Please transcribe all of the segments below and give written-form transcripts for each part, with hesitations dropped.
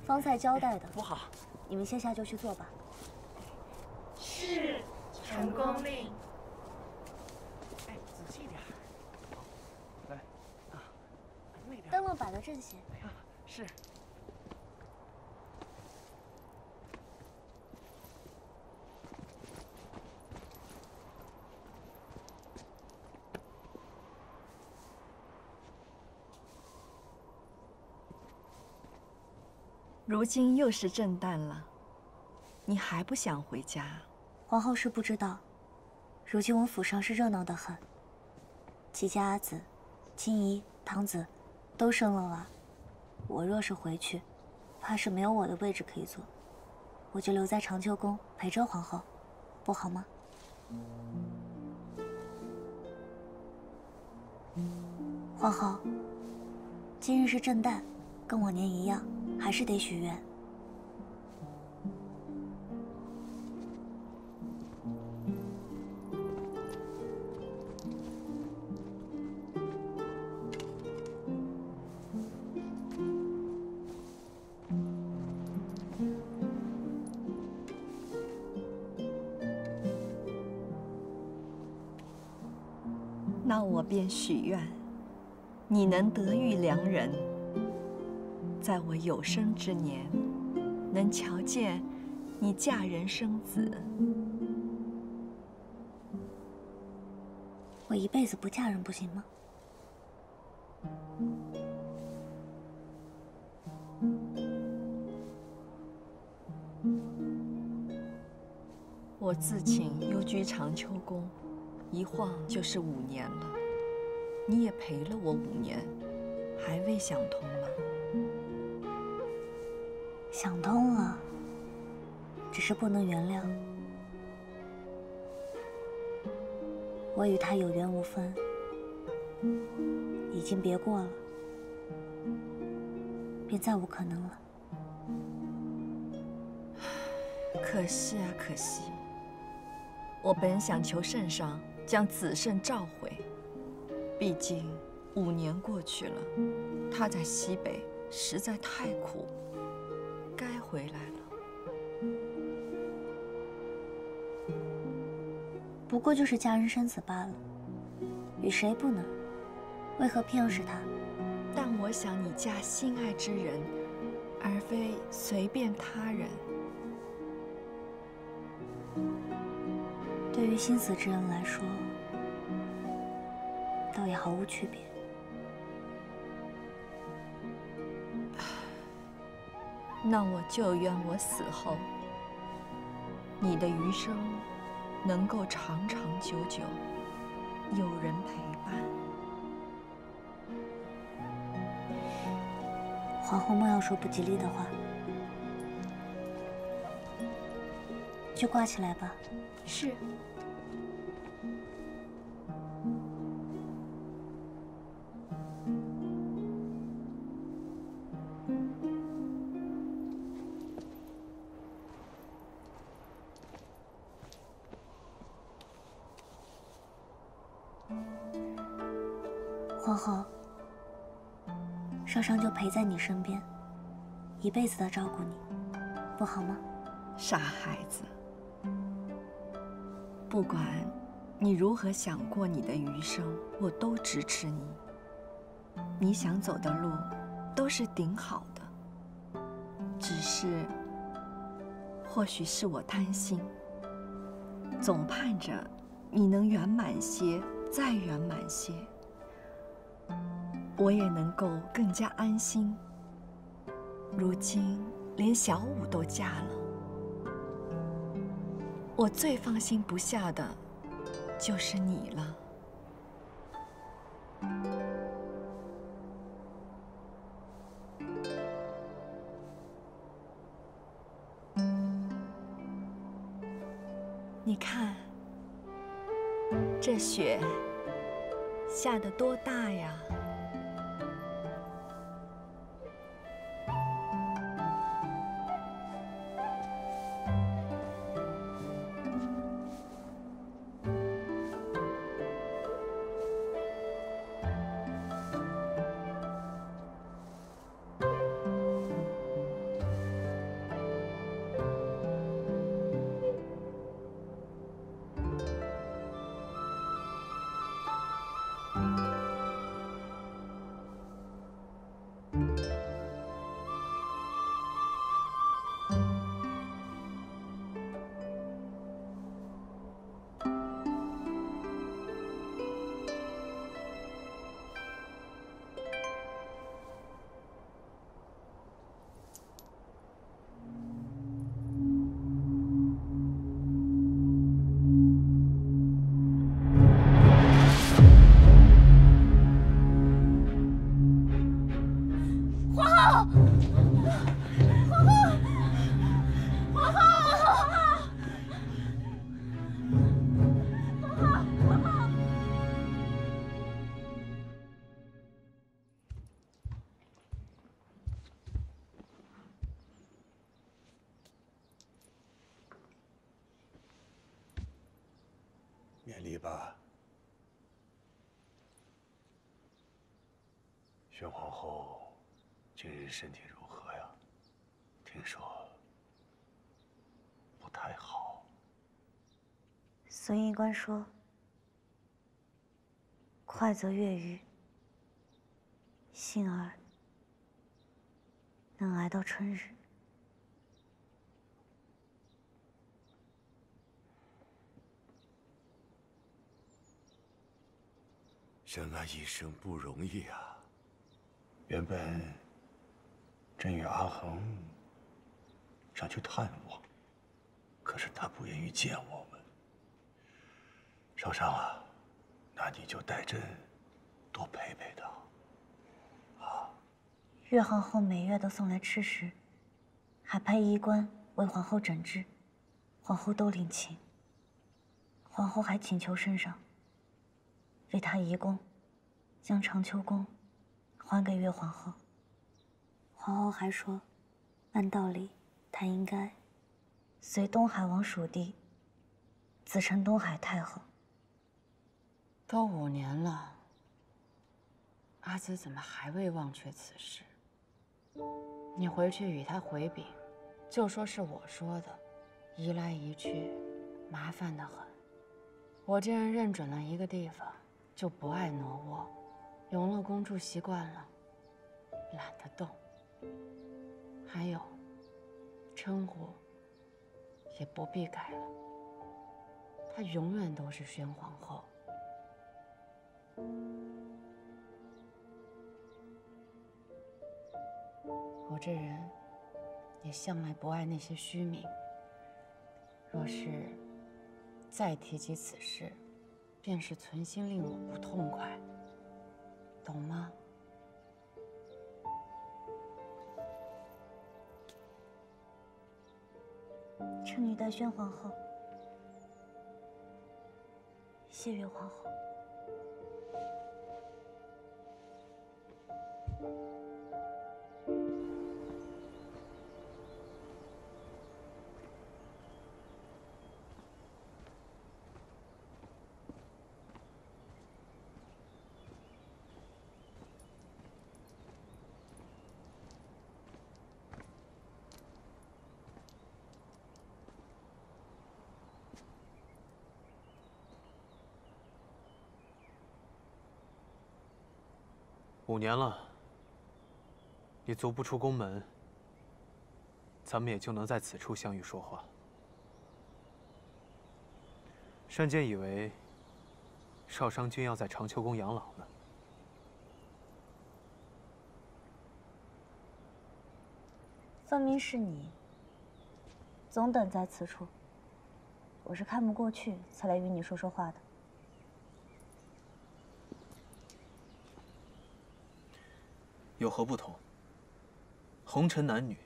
方才交代的。不好，你们现下就去做吧。是，陈公令。哎，仔细点。来，啊，那边。灯笼摆得正些。哎呀，是。如今又是正旦了，你还不想回家？皇后是不知道，如今我府上是热闹得很。齐家阿紫、青姨、堂子都生了娃，我若是回去，怕是没有我的位置可以坐。我就留在长秋宫陪着皇后，不好吗？皇后，今日是正旦，跟往年一样。还是得许愿。那我便许愿，你能得遇良人。在我有生之年，能瞧见你嫁人生子。我一辈子不嫁人不行吗？我自请幽居长秋宫，一晃就是5年了。你也陪了我5年，还未想通吗？想通了，只是不能原谅。我与他有缘无分，已经别过了，便再无可能了。可惜啊，可惜！我本想求圣上将子胜召回，毕竟5年过去了，他在西北实在太苦。该回来了。不过就是嫁人生子罢了，与谁不能？为何偏要是他？但我想你嫁心爱之人，而非随便他人。对于心死之人来说，倒也毫无区别。那我就愿我死后，你的余生能够长长久久，有人陪伴。皇后莫要说不吉利的话，就挂起来吧。是。皇后，少商就陪在你身边，一辈子的照顾你，不好吗？傻孩子，不管你如何想过你的余生，我都支持你。你想走的路都是顶好的，只是或许是我贪心，总盼着你能圆满些，再圆满些。我也能够更加安心。如今连小五都嫁了，我最放心不下的就是你了。你看，这雪下得多大呀！免礼吧。宣皇后今日身体如何呀？听说不太好。孙医官说，快则月余，幸而能挨到春日。人啊，一生不容易啊。原本朕与阿恒想去探望，可是他不愿意见我们。少商啊，那你就带朕多陪陪他。岳皇后每月都送来吃食，还派医官为皇后诊治，皇后都领情。皇后还请求圣上为她移宫，将长秋宫还给岳皇后。皇后还说，按道理她应该随东海王属地，自称东海太后。都5年了，阿紫怎么还未忘却此事？你回去与他回禀，就说是我说的，移来移去，麻烦得很。我这人认准了一个地方，就不爱挪窝。永乐宫住习惯了，懒得动。还有，称呼也不必改了，她永远都是宣皇后。我这人也向来不爱那些虚名。若是再提及此事，便是存心令我不痛快，懂吗？臣女代宣皇后谢岳皇后。5年了，你足不出宫门，咱们也就能在此处相遇说话。单监以为少商君要在长秋宫养老呢。分明是你，总等在此处。我是看不过去，才来与你说说话的。有何不同？红尘男女，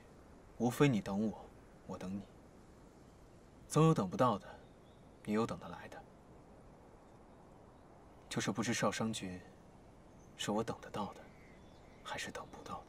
无非你等我，我等你。总有等不到的，也有等得来的。就是不知少商君，是我等得到的，还是等不到的？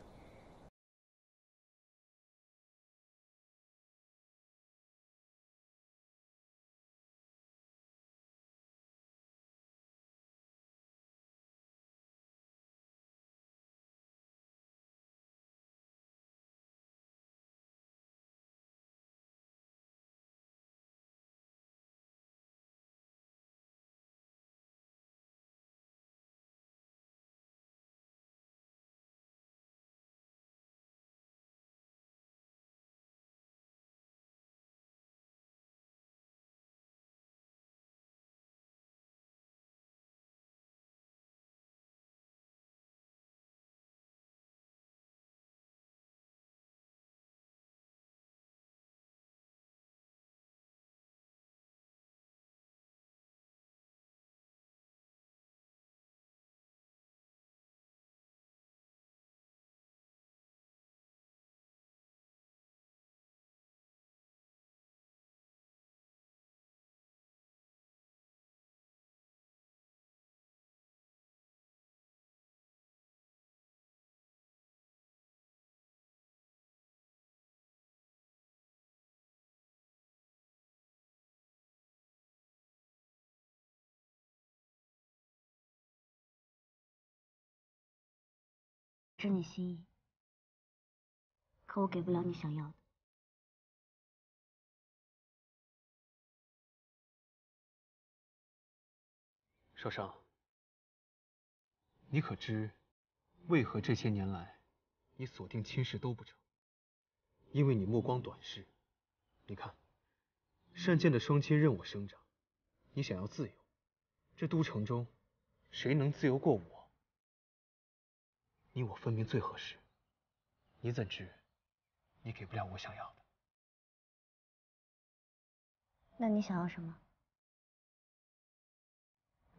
知你心意，可我给不了你想要的。少商，你可知为何这些年来你锁定亲事都不成？因为你目光短视。你看，单剑的双亲任我生长，你想要自由，这都城中谁能自由过我？你我分明最合适，你怎知你给不了我想要的？那你想要什么？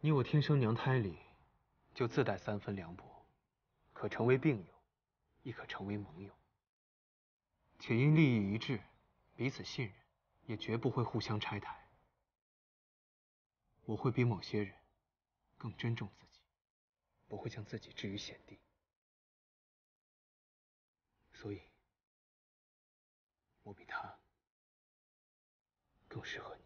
你我天生娘胎里就自带3分凉薄，可成为病友，亦可成为盟友。且因利益一致，彼此信任，也绝不会互相拆台。我会比某些人更珍重自己，不会将自己置于险地。所以，我比他更适合你。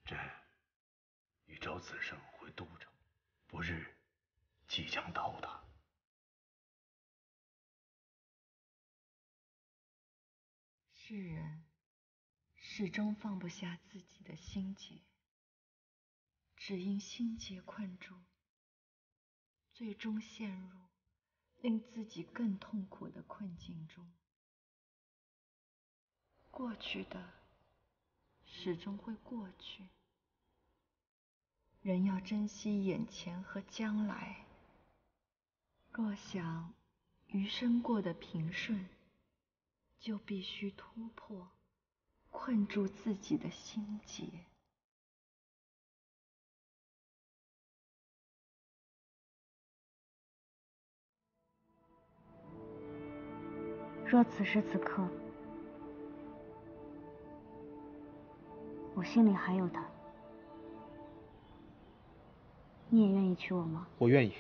朕已召子胜回都城，不日即将到达。世人始终放不下自己的心结，只因心结困住，最终陷入令自己更痛苦的困境中。过去的始终会过去，人要珍惜眼前和将来。若想余生过得平顺，就必须突破困住自己的心结。若此时此刻，我心里还有他，你也愿意娶我吗？我愿意。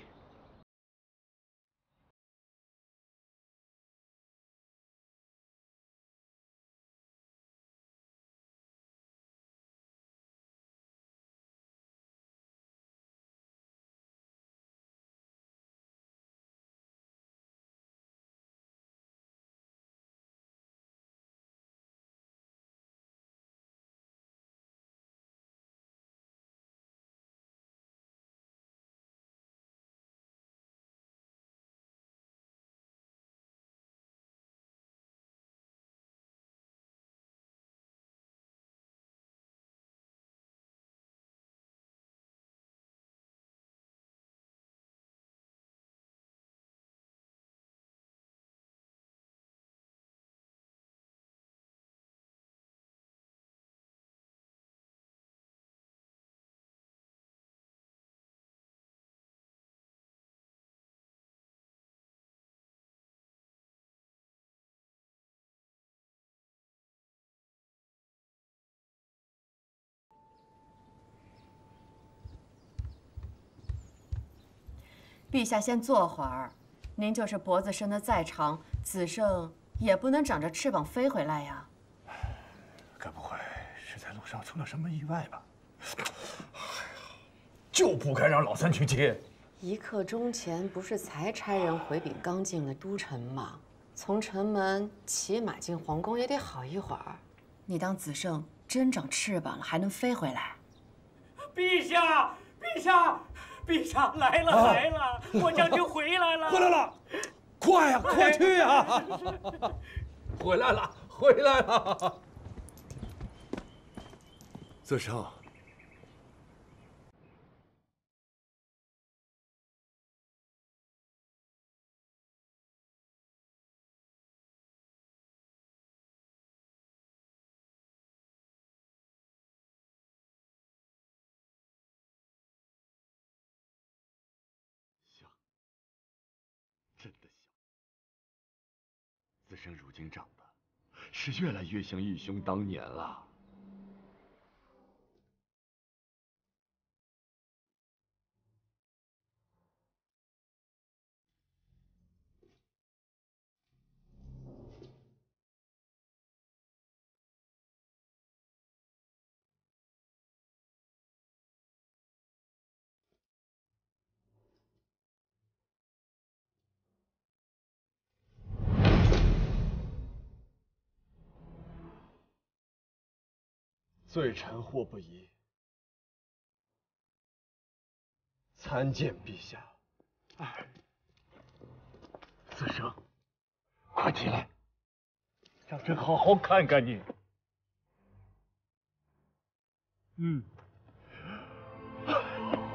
陛下先坐会儿，您就是脖子伸得再长，子胜也不能长着翅膀飞回来呀。该不会是在路上出了什么意外吧？就不该让老三去接。一刻钟前不是才差人回禀刚进了都城吗？从城门骑马进皇宫也得好一会儿。你当子胜真长翅膀了，还能飞回来？陛下，陛下！陛下来了来了，我将军回来了！回来了，快呀，快去呀！回来了，回来了。子胜，真的香。生如今长得是越来越像义兄当年了。罪臣祸不移，参见陛下。子生，快起来，让朕好好看看你。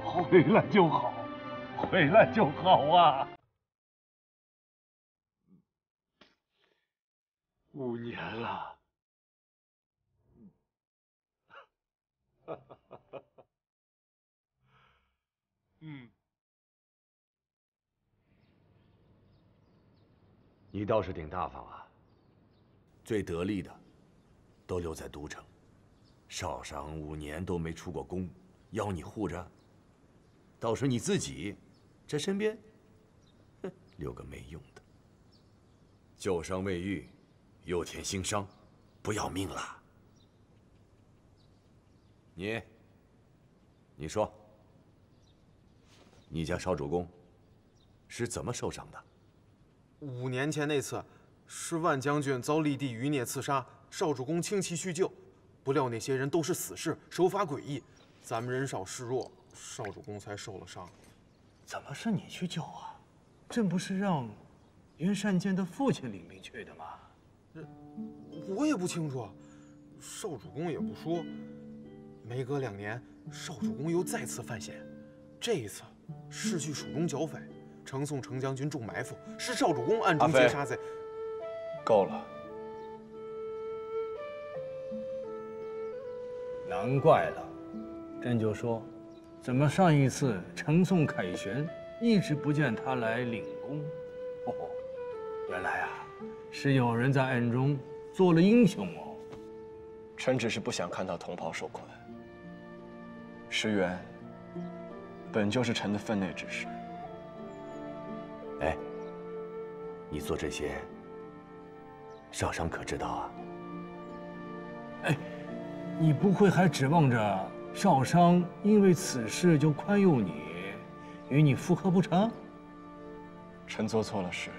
回来就好，回来就好啊！5年了。你倒是挺大方啊。最得力的都留在都城，少商5年都没出过宫，要你护着。倒是你自己，这身边，留个没用的。旧伤未愈，又添新伤，不要命了。你说，你家少主公是怎么受伤的？5年前那次，是万将军遭立地余孽刺杀，少主公倾其去救，不料那些人都是死士，手法诡异，咱们人少势弱，少主公才受了伤。怎么是你去救啊？朕不是让袁善见的父亲领兵去的吗？我也不清楚，少主公也不说。没隔2年，少主公又再次犯险，这一次是去蜀中剿匪，呈送程将军中埋伏，是少主公暗中劫杀贼。够了。难怪了，朕就说，怎么上一次呈送凯旋，一直不见他来领功？哦，原来啊，是有人在暗中做了英雄哦。臣只是不想看到同袍受困。石原本就是臣的分内之事。哎，你做这些，少商可知道啊？哎，你不会还指望着少商因为此事就宽宥你，与你复合不成？臣做错了事，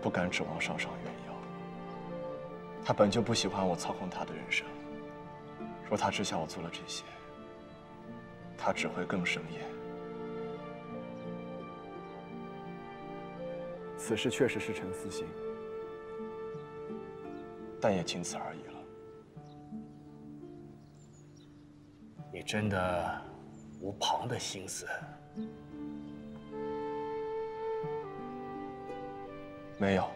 不敢指望少商原谅。他本就不喜欢我操控他的人生。若他知晓我做了这些，他只会更生厌。此事确实是臣私心，但也仅此而已了。你真的无旁的心思？没有。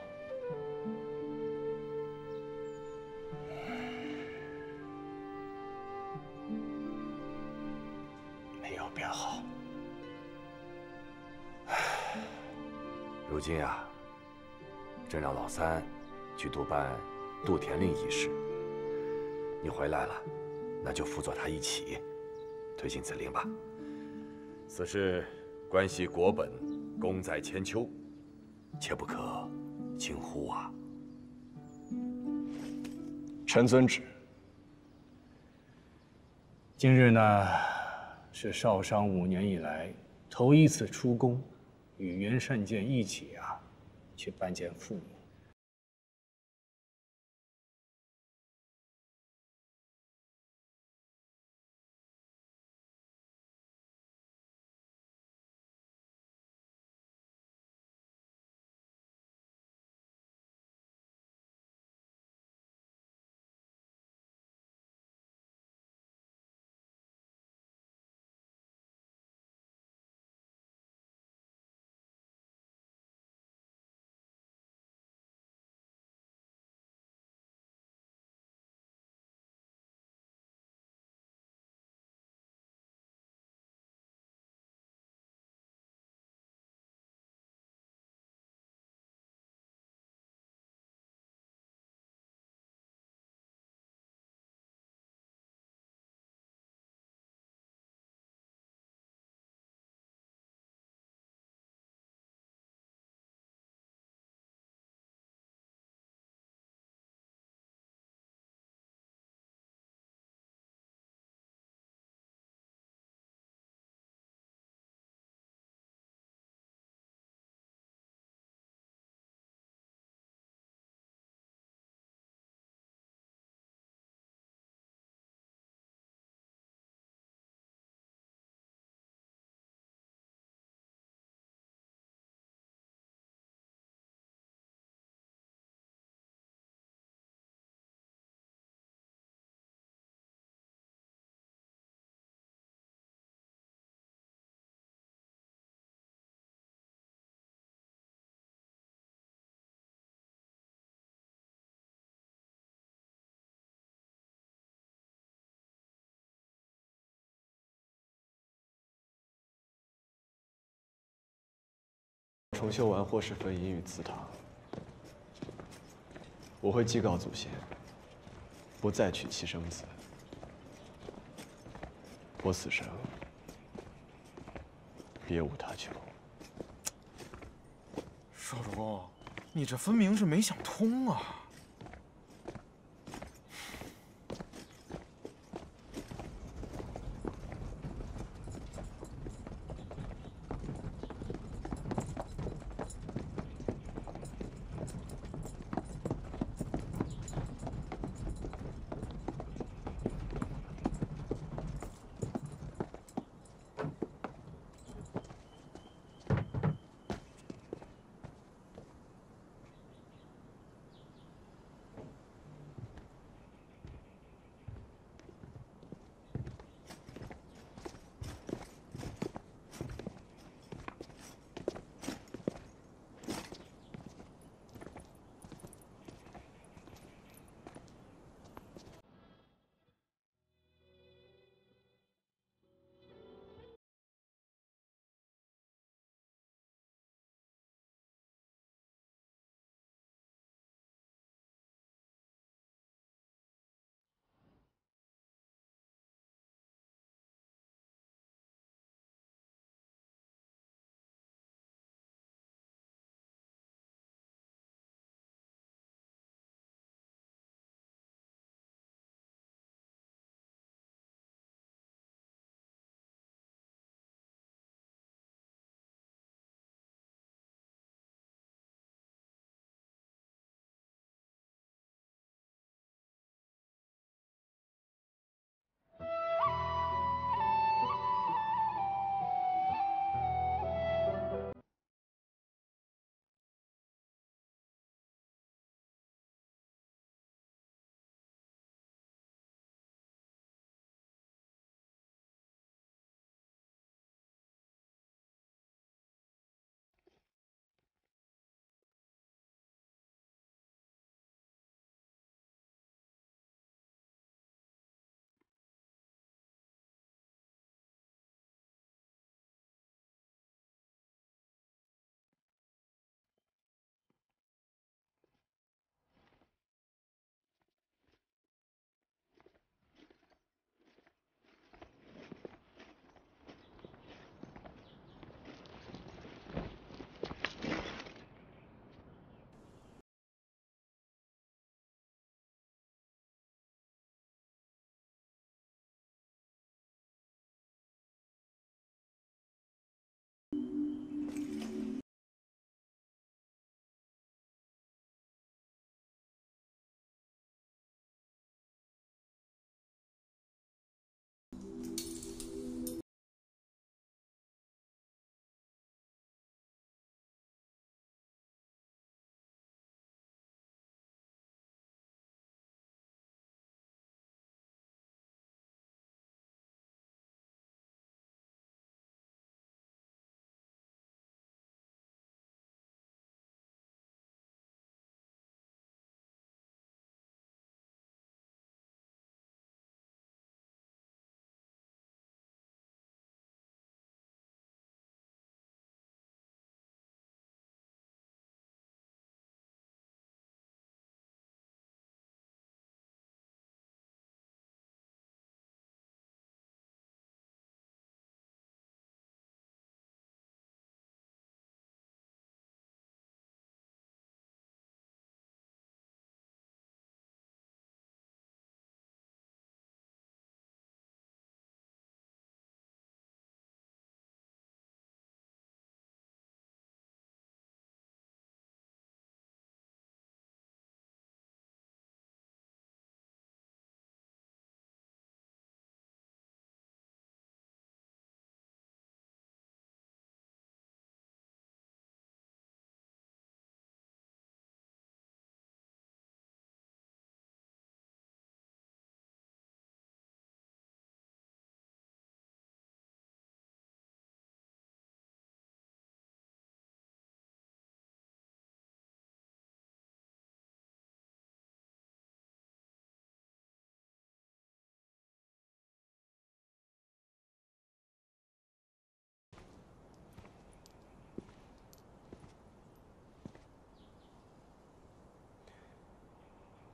便好。如今啊，朕让老三去督办渡田令一事。你回来了，那就辅佐他一起推行此令吧。此事关系国本，功在千秋，切不可轻忽啊！臣遵旨。今日呢，是少商5年以来头一次出宫，与袁善见一起去拜见父母。重修完霍氏坟茔与祠堂，我会祭告祖先，不再娶妻生子。我死生，别无他求。少主公，你这分明是没想通啊！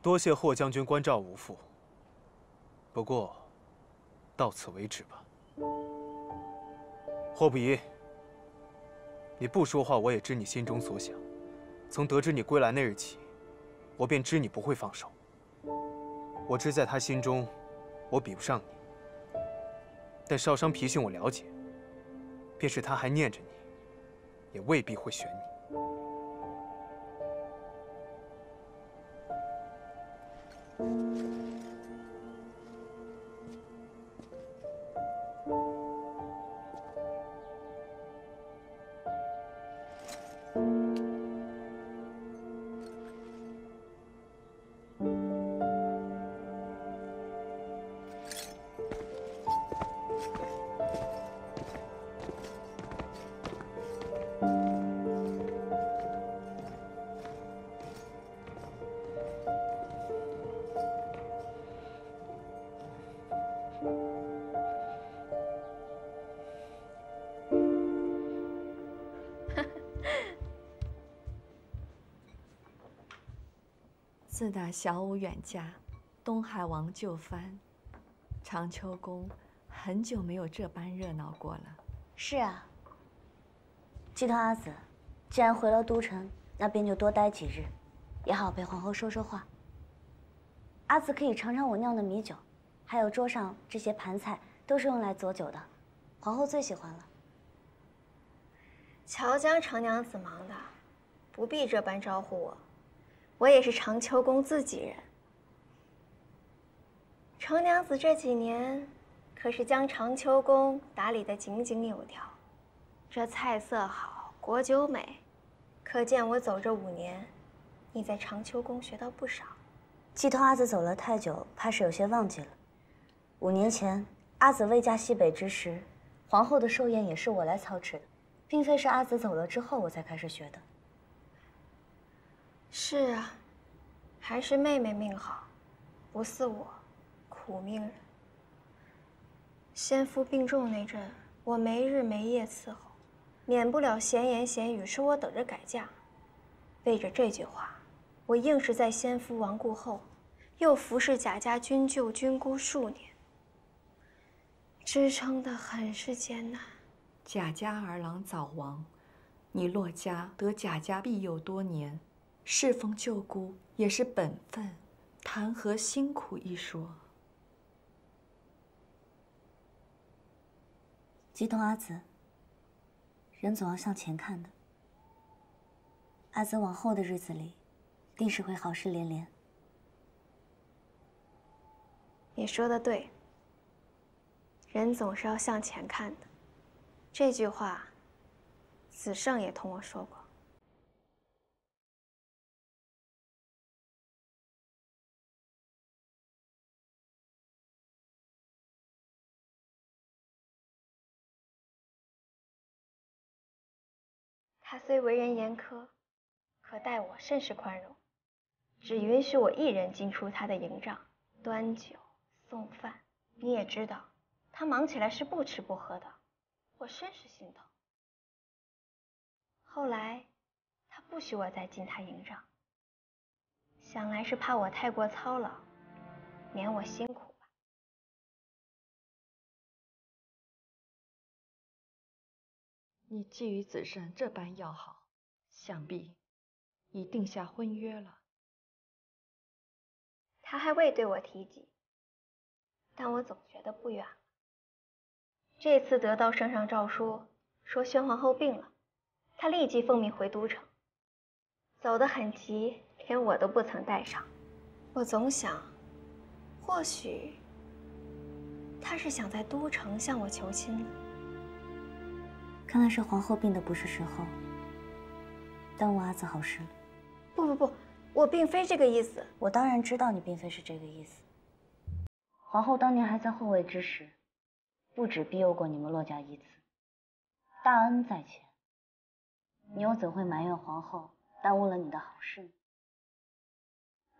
多谢霍将军关照无负。不过，到此为止吧。霍不疑，你不说话，我也知你心中所想。从得知你归来那日起，我便知你不会放手。我知在他心中，我比不上你。但少商脾性我了解，便是他还念着你，也未必会选你。自打小武远嫁，东海王就藩，长秋宫很久没有这般热闹过了。是啊，鸡头阿紫，既然回了都城，那便就多待几日，也好陪皇后说说话。阿紫可以尝尝我酿的米酒，还有桌上这些盘菜都是用来佐酒的，皇后最喜欢了。乔江长娘子忙的，不必这般招呼我。我也是长秋宫自己人。程娘子这几年可是将长秋宫打理得井井有条，这菜色好，果酒美，可见我走这5年，你在长秋宫学到不少。鸡头阿紫走了太久，怕是有些忘记了。5年前阿紫未嫁西北之时，皇后的寿宴也是我来操持的，并非是阿紫走了之后我才开始学的。是啊，还是妹妹命好，不似我，苦命人。先夫病重那阵，我没日没夜伺候，免不了闲言闲语，说我等着改嫁。为着这句话，我硬是在先夫亡故后，又服侍贾家君舅君姑数年，支撑得很是艰难。贾家儿郎早亡，你落家得贾家庇佑多年，侍奉舅姑也是本分，谈何辛苦一说？鸡头阿紫，人总要向前看的。阿紫往后的日子里，定是会好事连连。你说的对，人总是要向前看的。这句话，子胜也同我说过。他虽为人严苛，可待我甚是宽容，只允许我一人进出他的营帐，端酒送饭。你也知道，他忙起来是不吃不喝的，我甚是心疼。后来，他不许我再进他营帐，想来是怕我太过操劳，免我辛苦吧。你既与子胜这般要好，想必已定下婚约了。他还未对我提及，但我总觉得不远了。这次得到圣上诏书，说宣皇后病了，他立即奉命回都城，走得很急，连我都不曾带上。我总想，或许他是想在都城向我求亲呢。看来是皇后病的不是时候，耽误阿紫好事了。不，我并非这个意思。我当然知道你并非是这个意思。皇后当年还在后位之时，不止庇佑过你们骆家一次，大恩在前，你又怎会埋怨皇后耽误了你的好事呢？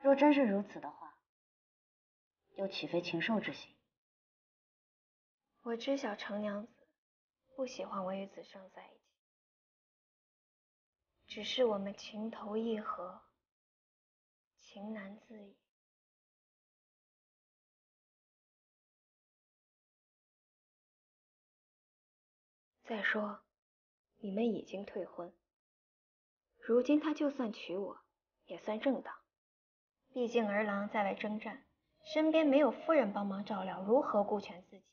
若真是如此的话，又岂非禽兽之行？我知晓程娘子不喜欢我与子胜在一起，只是我们情投意合，情难自已。再说，你们已经退婚，如今他就算娶我，也算正当。毕竟儿郎在外征战，身边没有夫人帮忙照料，如何顾全自己？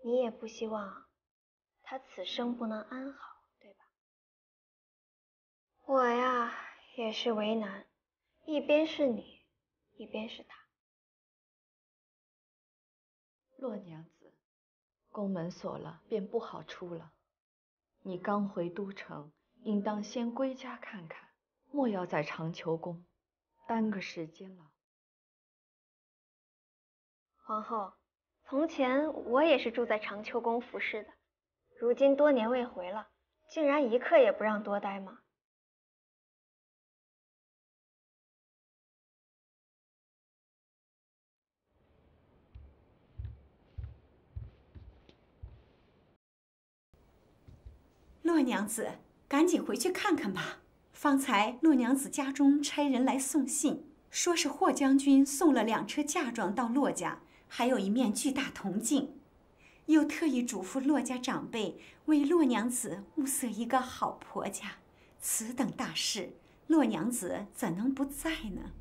你也不希望他此生不能安好，对吧？我呀，也是为难，一边是你，一边是他。洛娘子，宫门锁了，便不好出了。你刚回都城，应当先归家看看，莫要在长秋宫耽搁时间了。皇后，从前我也是住在长秋宫服侍的，如今多年未回了，竟然一刻也不让多待吗？洛娘子，赶紧回去看看吧。方才洛娘子家中差人来送信，说是霍将军送了2车嫁妆到洛家，还有一面巨大铜镜，又特意嘱咐洛家长辈为洛娘子物色一个好婆家。此等大事，洛娘子怎能不在呢？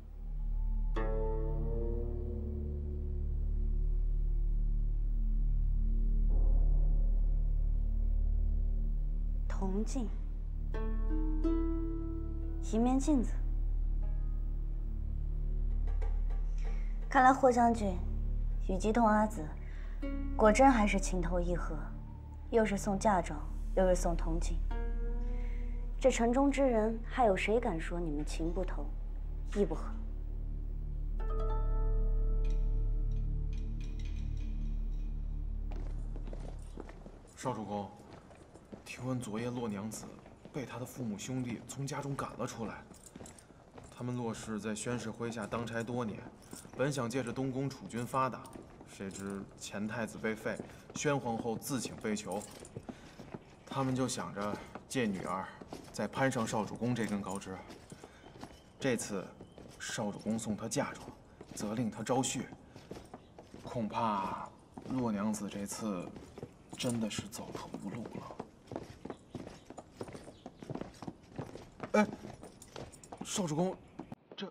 铜镜，一面镜子。看来霍将军与姬同阿紫果真还是情投意合，又是送嫁妆，又是送铜镜。这城中之人，还有谁敢说你们情不投，意不合？少主公，听闻昨夜洛娘子被她的父母兄弟从家中赶了出来。他们洛氏在宣氏麾下当差多年，本想借着东宫储君发达，谁知前太子被废，宣皇后自请废囚。他们就想着借女儿再攀上少主公这根高枝。这次少主公送她嫁妆，责令她招婿，恐怕洛娘子这次真的是走投无路了。哎，少主公，这……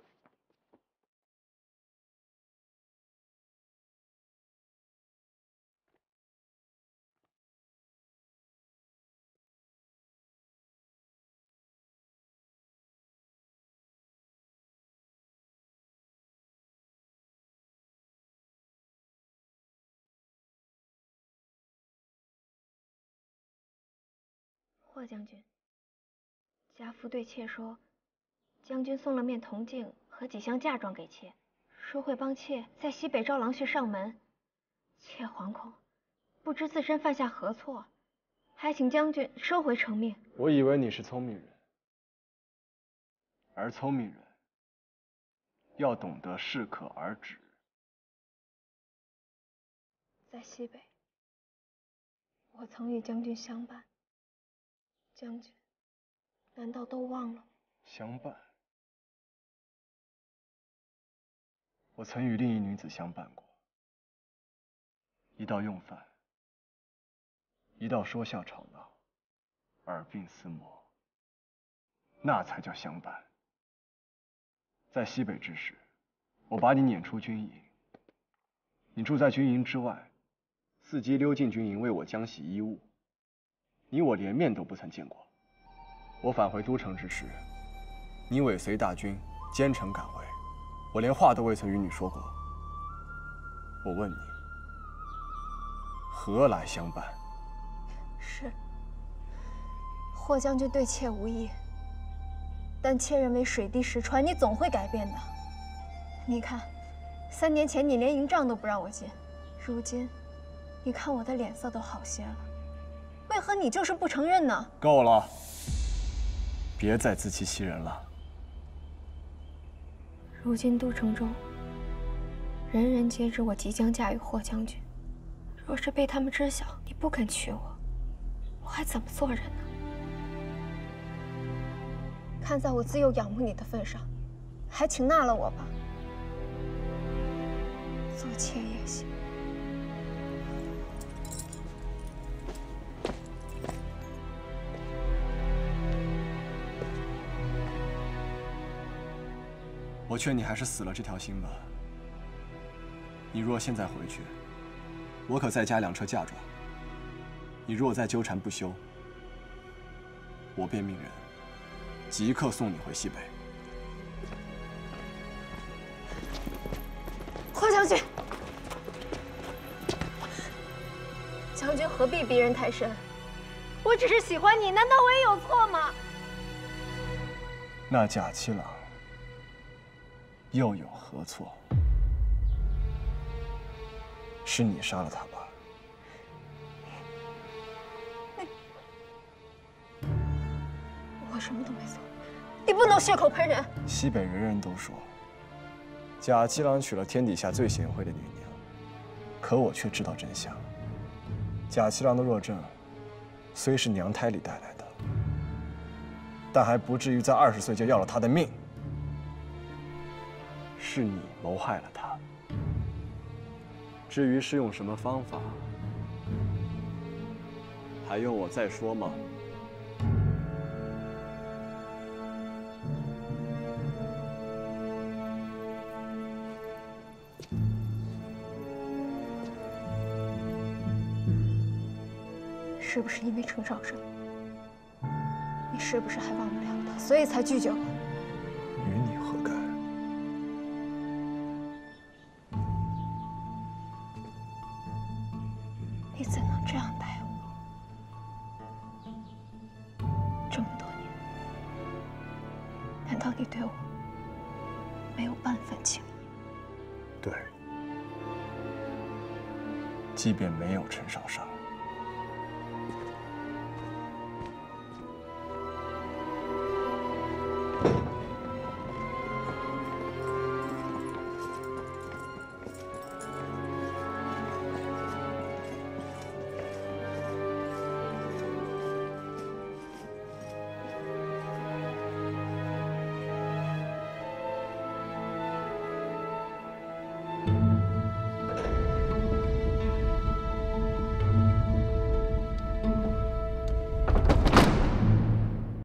霍将军，家父对妾说，将军送了面铜镜和几箱嫁妆给妾，说会帮妾在西北招郎婿上门。妾惶恐，不知自身犯下何错，还请将军收回成命。我以为你是聪明人，而聪明人要懂得适可而止。在西北，我曾与将军相伴，将军难道都忘了？相伴？我曾与另一女子相伴过，一道用饭，一道说笑吵闹，耳鬓厮磨，那才叫相伴。在西北之时，我把你撵出军营，你住在军营之外，伺机溜进军营为我浆洗衣物，你我连面都不曾见过。我返回都城之时，你尾随大军兼程赶回，我连话都未曾与你说过。我问你，何来相伴？是，霍将军对妾无意，但妾认为水滴石穿，你总会改变的。你看，3年前你连营帐都不让我进，如今，你看我的脸色都好些了，为何你就是不承认呢？够了，别再自欺欺人了。如今都城中，人人皆知我即将嫁与霍将军，若是被他们知晓你不肯娶我，我还怎么做人呢？看在我自幼仰慕你的份上，还请纳了我吧，做妾也行。我劝你还是死了这条心吧。你若现在回去，我可再加2车嫁妆。你若再纠缠不休，我便命人即刻送你回西北。霍将军，将军何必逼人太甚？我只是喜欢你，难道我也有错吗？那贾七郎又有何错？是你杀了他吧？我什么都没做，你不能血口喷人。西北人人都说，贾七郎娶了天底下最贤惠的女娘，可我却知道真相。贾七郎的弱症，虽是娘胎里带来的，但还不至于在20岁就要了他的命。是你谋害了他。至于是用什么方法，还用我再说吗？是不是因为程少生？你是不是还忘不了他，所以才拒绝我？与你何干？你怎能这样待我？这么多年，难道你对我没有半分情谊？对，即便没有陈少商。